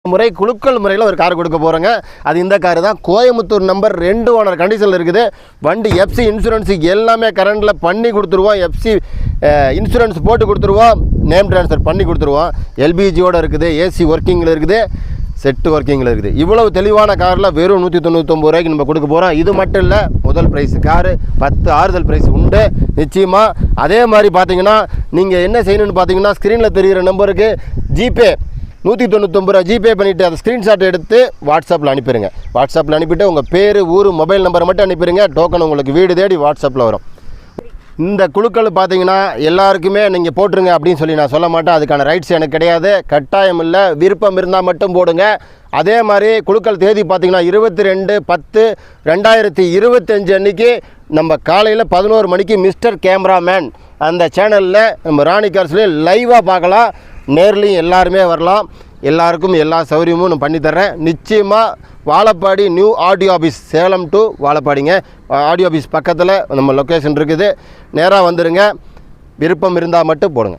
முறை குலுக்கல் முறையில் ஒரு கார் கொடுக்க போகிறோங்க. அது இந்த கார் தான். கோயம்புத்தூர் நம்பர் 2 ஓனர் கண்டிஷனில் இருக்குது. வண்டி எஃப்சி இன்சூரன்ஸு எல்லாமே கரண்டில் பண்ணி கொடுத்துருவோம். எஃப்சி இன்சூரன்ஸ் போட்டு கொடுத்துருவோம். நேம் ட்ரான்ஸ்ஃபர் பண்ணி கொடுத்துருவோம். எல்பிஜியோடு இருக்குது. ஏசி ஒர்க்கிங்கில் இருக்குது. செட்டு ஒர்க்கிங்கில் இருக்குது. இவ்வளவு தெளிவான காரில் வெறும் 199 ரூபாய்க்கு நம்ம கொடுக்க போகிறோம். இது மட்டும் இல்லை, முதல் ப்ரைஸ் காரு 10 ஆறுதல் ப்ரைஸ் உண்டு நிச்சயமாக. அதே மாதிரி பார்த்தீங்கன்னா நீங்கள் என்ன செய்யணும்னு பார்த்தீங்கன்னா ஸ்க்ரீனில் தெரிகிற நம்பருக்கு ஜிபே 199 ரூபா ஜிபே பண்ணிவிட்டு அதை ஸ்க்ரீன்ஷாட் எடுத்து வாட்ஸ்அப்பில் அனுப்பிடுங்க. வாட்ஸ்அப்பில் அனுப்பிவிட்டு உங்கள் பேர் ஊர் மொபைல் நம்பரை மட்டும் அனுப்பிடுங்க. டோக்கன் உங்களுக்கு வீடு தேடி வாட்ஸ்அப்பில் வரும். இந்த குழுக்கள் பார்த்தீங்கன்னா எல்லாருக்குமே நீங்கள் போட்டுருங்க அப்படின்னு சொல்லி நான் சொல்ல மாட்டேன். அதுக்கான ரைட்ஸ் எனக்கு கிடையாது. கட்டாயம் இல்லை, விருப்பம் இருந்தால் மட்டும் போடுங்க. அதே மாதிரி குழுக்கள் தேதி பார்த்தீங்கன்னா 22/10/2025 அன்றைக்கி நம்ம காலையில் 11 மணிக்கு மிஸ்டர் கேமராமேன் அந்த சேனலில் நம்ம ராணி கார்ஸ்லேயே லைவாக பார்க்கலாம். நேர்லையும் எல்லாருமே வரலாம். எல்லாருக்கும் எல்லா சௌகரியமும் நான் பண்ணித்தர்றேன். நிச்சயமாக Vazhapadi new audio office, Salem to வாழப்பாடிங்க. ஆடியோ ஆஃபீஸ் பக்கத்தில் நம்ம லொக்கேஷன் இருக்குது. நேராக வந்துடுங்க. விருப்பம் இருந்தால் மட்டும் போடுங்க.